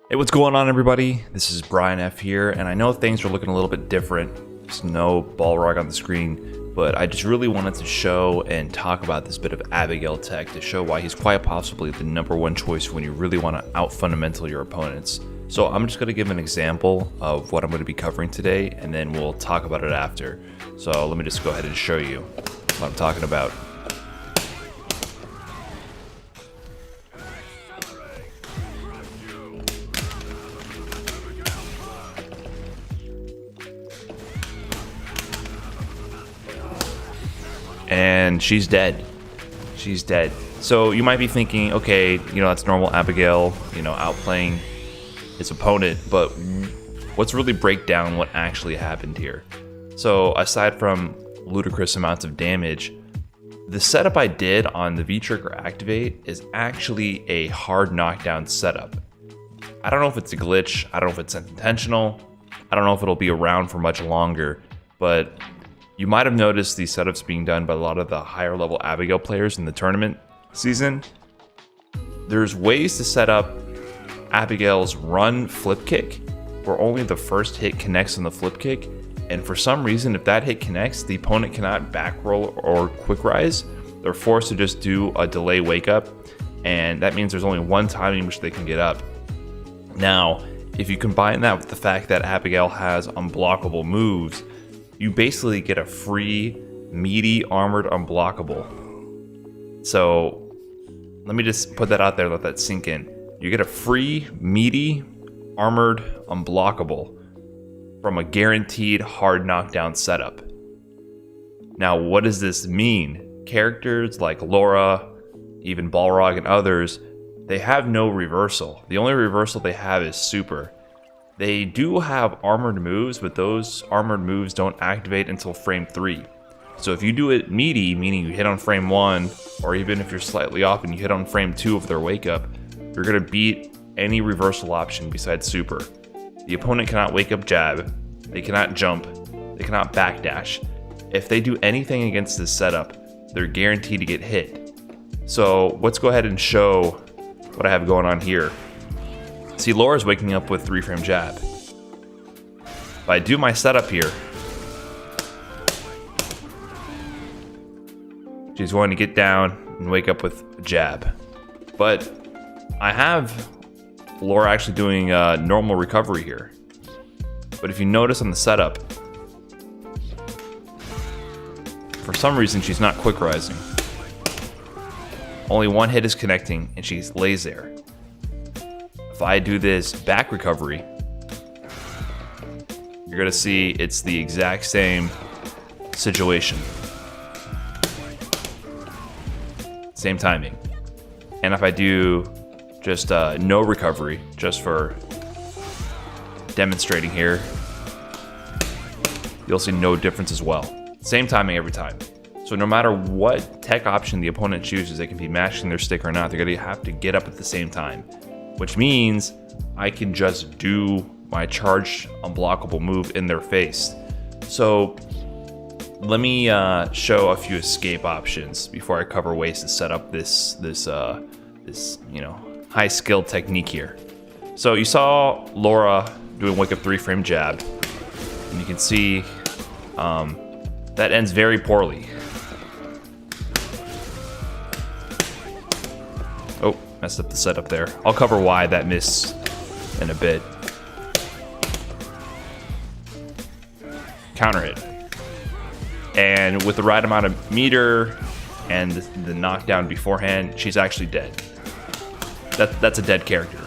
Hey, what's going on, everybody? This is Brian F here, and I know things are looking a little bit different. There's no Balrog on the screen, but I just really wanted to show and talk about this bit of Abigail tech to show why he's quite possibly the #1 choice when you really want to out-fundamental your opponents. So I'm just going to give an example of what I'm going to be covering today, and then we'll talk about it after. So let me just go ahead and show you what I'm talking about. And she's dead. She's dead. So you might be thinking, okay, that's normal Abigail, outplaying his opponent, but let's really break down what actually happened here. So aside from ludicrous amounts of damage, the setup I did on the V-Trigger activate is actually a hard knockdown setup. I don't know if it's a glitch, I don't know if it's intentional, I don't know if it'll be around for much longer, but you might have noticed these setups being done by a lot of the higher level Abigail players in the tournament season. There's ways to set up Abigail's run flip kick where only the first hit connects on the flip kick, and for some reason if that hit connects, the opponent cannot back roll or quick rise. They're forced to just do a delay wake up, and that means there's only one time in which they can get up. Now, if you combine that with the fact that Abigail has unblockable moves, you basically get a free, meaty, armored unblockable. So let me just put that out there, let that sink in. You get a free, meaty, armored unblockable from a guaranteed hard knockdown setup. Now, what does this mean? Characters like Laura, even Balrog and others, they have no reversal. The only reversal they have is super. They do have armored moves, but those armored moves don't activate until frame 3. So if you do it meaty, meaning you hit on frame 1, or even if you're slightly off and you hit on frame 2 of their wake up, you're going to beat any reversal option besides super. The opponent cannot wake up jab, they cannot jump, they cannot backdash. If they do anything against this setup, they're guaranteed to get hit. So let's go ahead and show what I have going on here. See, Laura's waking up with 3-frame jab. If I do my setup here, she's going to get down and wake up with a jab. But I have Laura actually doing normal recovery here. But if you notice on the setup, for some reason she's not quick rising. Only one hit is connecting and she lays there. If I do this back recovery, you're gonna see it's the exact same situation. Same timing. And if I do just no recovery, just for demonstrating here, you'll see no difference as well. Same timing every time. So no matter what tech option the opponent chooses, they can be mashing their stick or not, they're gonna have to get up at the same time. Which means I can just do my charged unblockable move in their face. So let me show a few escape options before I cover ways to set up this high skill technique here. So you saw Laura doing wake up 3-frame jab, and you can see that ends very poorly. Oh, messed up the setup there. I'll cover why that missed in a bit. Counter hit. And with the right amount of meter and the knockdown beforehand, she's actually dead. That's a dead character.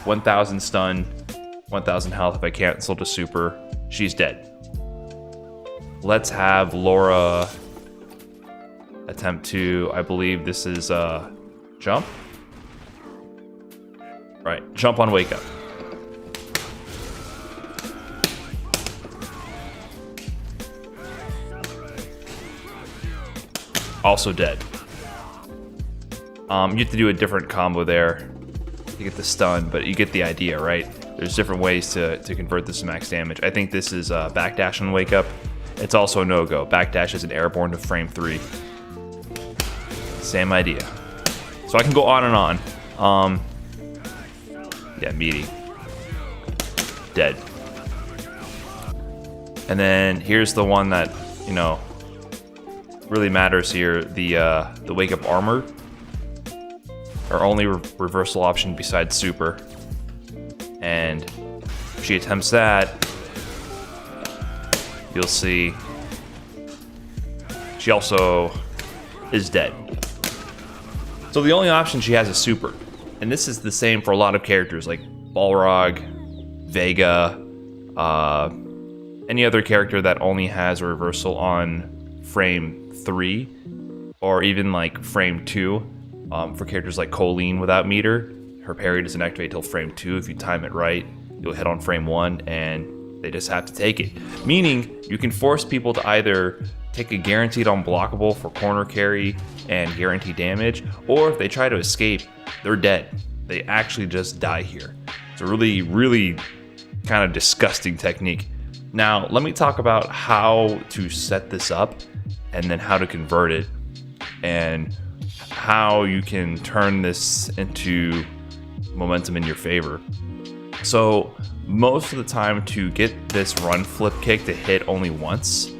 1,000 stun, 1,000 health. If I cancel to super, she's dead. Let's have Laura attempt to, I believe this is jump? Right, jump on wake up. Also dead. You have to do a different combo there to get the stun, but you get the idea, right? There's different ways to convert this to max damage. I think this is backdash on wake up. It's also a no-go. Backdash is an airborne to frame 3. Same idea. So I can go on and on. Yeah, meaty. Dead. And then here's the one that, you know, really matters here. The wake up armor. Our only reversal option besides super. And if she attempts that, you'll see she also is dead. So the only option she has is super. And this is the same for a lot of characters like Balrog, Vega, any other character that only has a reversal on frame 3 or even like frame 2. For characters like Colleen without meter, her parry doesn't activate till frame 2. If you time it right, you'll hit on frame 1 and they just have to take it. Meaning you can force people to either take a guaranteed unblockable for corner carry and guarantee damage, or if they try to escape, they're dead. They actually just die here. It's a really, really kind of disgusting technique. Now, let me talk about how to set this up and then how to convert it and how you can turn this into momentum in your favor. So most of the time, to get this run flip kick to hit only once,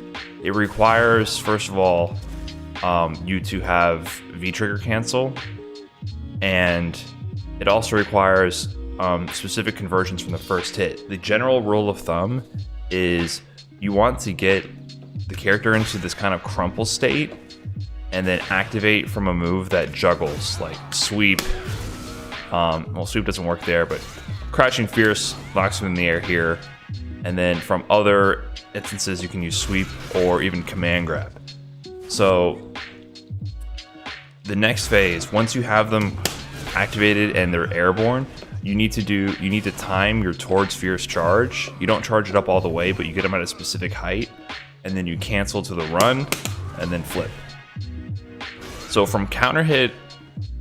it requires, first of all, you to have V-trigger cancel, and it also requires specific conversions from the first hit. The general rule of thumb is you want to get the character into this kind of crumple state and then activate from a move that juggles, like sweep. Well, sweep doesn't work there, but Crashing Fierce knocks him in the air here. And then from other instances, you can use sweep or even command grab. So the next phase, once you have them activated and they're airborne, you need to time your towards fierce charge. You don't charge it up all the way, but you get them at a specific height, and then you cancel to the run and then flip. So from counter hit,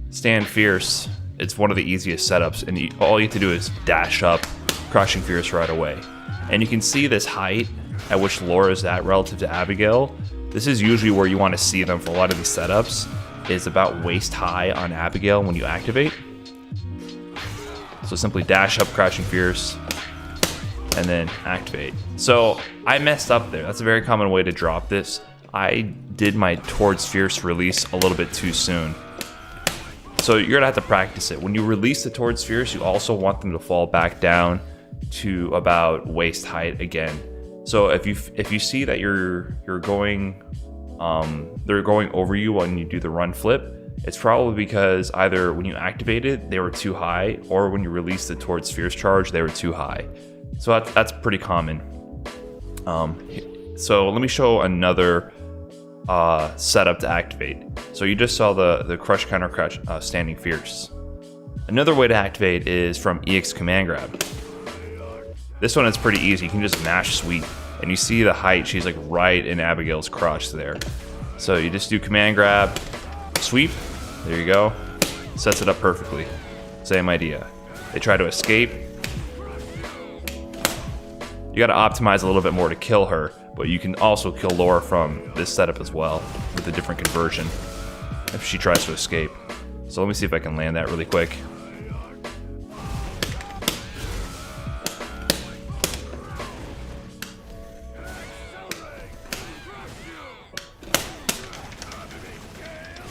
stand fierce, it's one of the easiest setups, and all you have to do is dash up, Crushing Fierce right away. And you can see this height at which Laura is at relative to Abigail. This is usually where you want to see them for a lot of these setups. It's about waist high on Abigail when you activate. So simply dash up Crashing Fierce and then activate. So I messed up there. That's a very common way to drop this. I did my towards fierce release a little bit too soon. So you're gonna have to practice it. When you release the towards fierce, you also want them to fall back down to about waist height again. So if you see that you're going, they're going over you when you do the run flip, it's probably because either when you activated they were too high, or when you released the towards fierce charge they were too high. So that's pretty common. So let me show another setup to activate. So you just saw the crush counter crush standing fierce. Another way to activate is from EX command grab. This one is pretty easy. You can just mash sweep, and you see the height. She's like right in Abigail's crotch there. So you just do command grab, sweep. There you go. Sets it up perfectly. Same idea. They try to escape. You got to optimize a little bit more to kill her, but you can also kill Laura from this setup as well with a different conversion if she tries to escape. So let me see if I can land that really quick.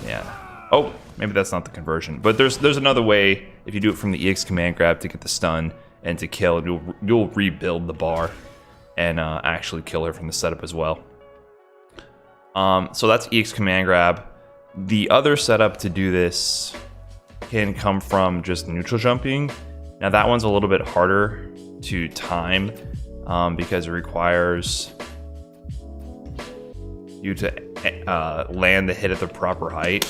Yeah. Oh, maybe that's not the conversion, but there's another way if you do it from the EX command grab to get the stun and to kill. You'll rebuild the bar and actually kill her from the setup as well. So that's EX command grab. The other setup to do this can come from just neutral jumping. Now that one's a little bit harder to time because it requires you to land the hit at the proper height.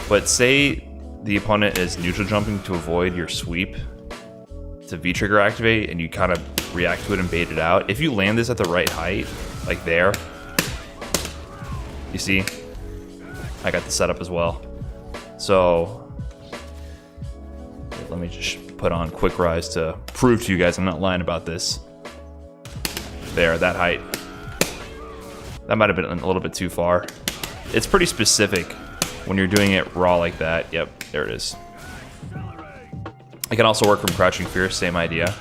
But say the opponent is neutral jumping to avoid your sweep to V-trigger activate, and you kind of react to it and bait it out. If you land this at the right height, like there, you see, I got the setup as well. So let me just put on quick rise to prove to you guys I'm not lying about this. There, that height. That might have been a little bit too far. It's pretty specific when you're doing it raw like that. Yep, there it is. It can also work from Crouching Fierce, same idea.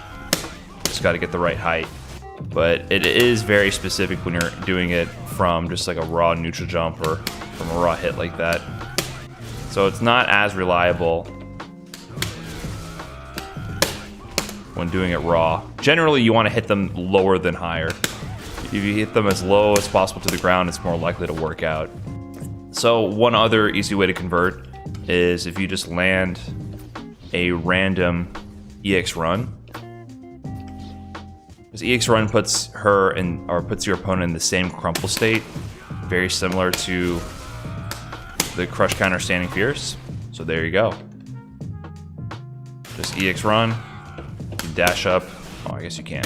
Just got to get the right height. But it is very specific when you're doing it from just like a raw neutral jump or from a raw hit like that. So it's not as reliable when doing it raw. Generally, you want to hit them lower than higher. If you hit them as low as possible to the ground, it's more likely to work out. So one other easy way to convert is if you just land a random EX run. Because EX run puts her in, or puts your opponent in the same crumple state, very similar to the crush counter Standing Fierce. So there you go. Just EX run, you dash up. Oh, I guess you can.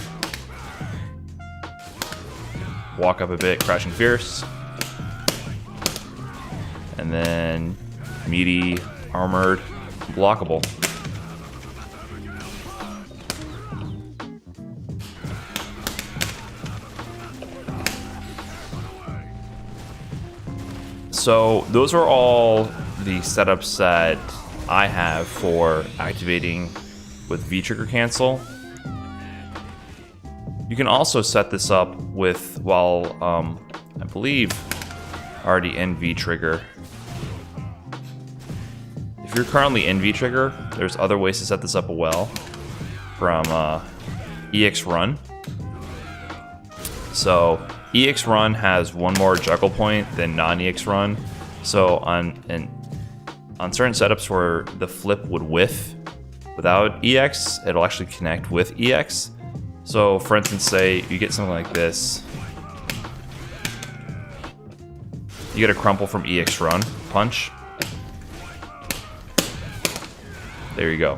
Walk up a bit, Crouching Fierce. And then meaty, armored, blockable. So those are all the setups that I have for activating with V-Trigger cancel. You can also set this up with, while I believe already in V-Trigger. If you're currently in V-Trigger, there's other ways to set this up as well from EX Run. So EX Run has one more juggle point than non-EX Run. So on certain setups where the flip would whiff without EX, it'll actually connect with EX. So for instance, say you get something like this. You get a crumple from EX Run, punch. There you go.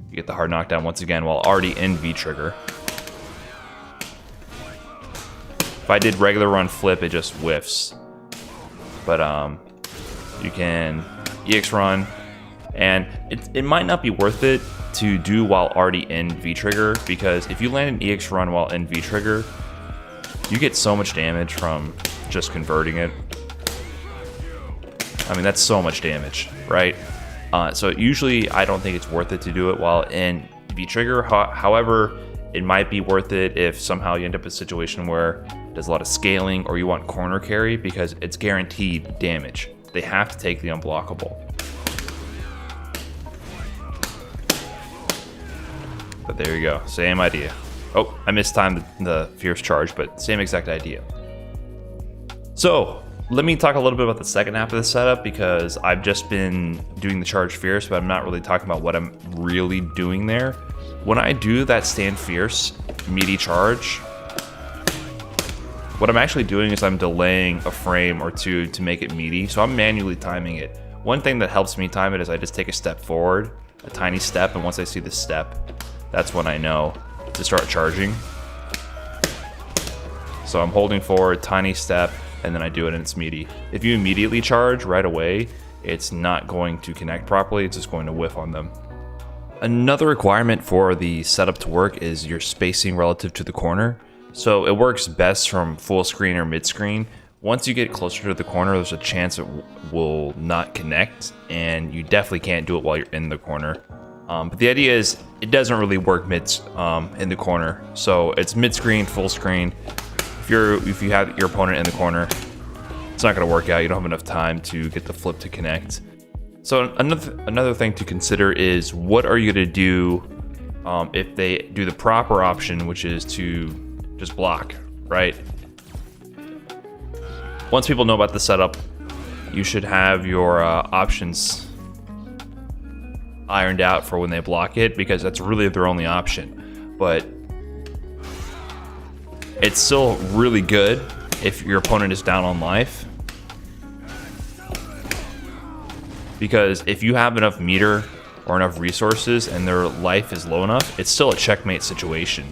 You get the hard knockdown once again while already in V-Trigger. If I did regular run flip, it just whiffs. But you can EX run, and it might not be worth it to do while already in V-Trigger, because if you land an EX run while in V-Trigger, you get so much damage from just converting it. I mean, that's so much damage, right? So usually I don't think it's worth it to do it while in V-Trigger. However, it might be worth it if somehow you end up in a situation where there's a lot of scaling or you want corner carry, because it's guaranteed damage. They have to take the unblockable. But there you go, same idea. Oh, I mistimed the Fierce charge, but same exact idea. So let me talk a little bit about the second half of the setup, because I've just been doing the charge Fierce, but I'm not really talking about what I'm really doing there. When I do that stand Fierce meaty charge, what I'm actually doing is I'm delaying a frame or two to make it meaty, so I'm manually timing it. One thing that helps me time it is I just take a step forward, a tiny step, and once I see the step, that's when I know to start charging. So I'm holding forward, tiny step, and then I do it and it's meaty. If you immediately charge right away, it's not going to connect properly, it's just going to whiff on them. Another requirement for the setup to work is your spacing relative to the corner. So it works best from full screen or mid screen. Once you get closer to the corner, there's a chance it will not connect, and you definitely can't do it while you're in the corner. But the idea is it doesn't really work in the corner. So it's mid screen, full screen. If you have your opponent in the corner, it's not going to work out. You don't have enough time to get the flip to connect. So another thing to consider is, what are you going to do if they do the proper option, which is to just block, right? Once people know about the setup, you should have your options ironed out for when they block it, because that's really their only option. But it's still really good if your opponent is down on life, because if you have enough meter or enough resources and their life is low enough, it's still a checkmate situation.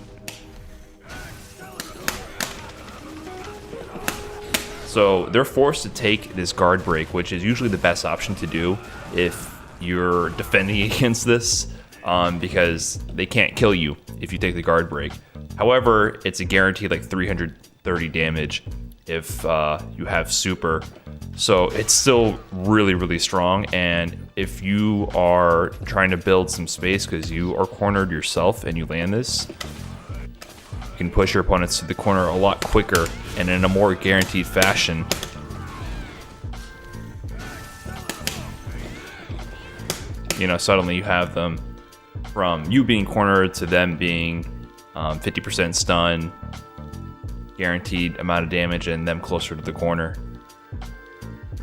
So they're forced to take this guard break, which is usually the best option to do if you're defending against this, because they can't kill you if you take the guard break. However, it's a guaranteed like 330 damage if you have super. So it's still really, really strong. And if you are trying to build some space because you are cornered yourself and you land this, you can push your opponents to the corner a lot quicker and in a more guaranteed fashion. You know, suddenly you have them from you being cornered to them being 50% stun, guaranteed amount of damage, and them closer to the corner.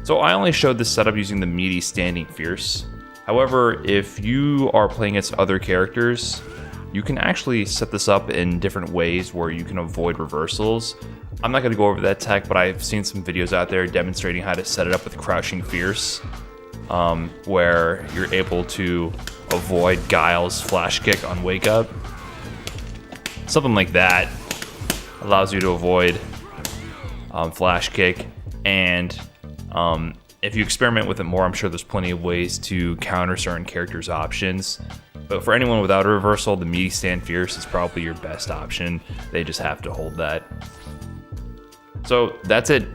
So I only showed this setup using the meaty standing fierce. However, if you are playing against other characters, you can actually set this up in different ways where you can avoid reversals. I'm not going to go over that tech, but I've seen some videos out there demonstrating how to set it up with crouching fierce, where you're able to avoid Guile's flash kick on wake up. Something like that allows you to avoid flash kick, and if you experiment with it more, I'm sure there's plenty of ways to counter certain characters' options. But for anyone without a reversal, the meaty stand fierce is probably your best option. They just have to hold that. So that's it.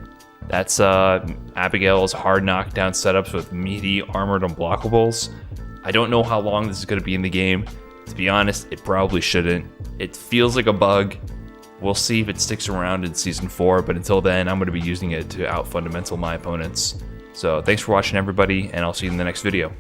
That's Abigail's hard knockdown setups with meaty armored unblockables. I don't know how long this is going to be in the game. To be honest, it probably shouldn't. It feels like a bug. We'll see if it sticks around in Season 4, but until then, I'm going to be using it to out-fundamental my opponents. So thanks for watching, everybody, and I'll see you in the next video.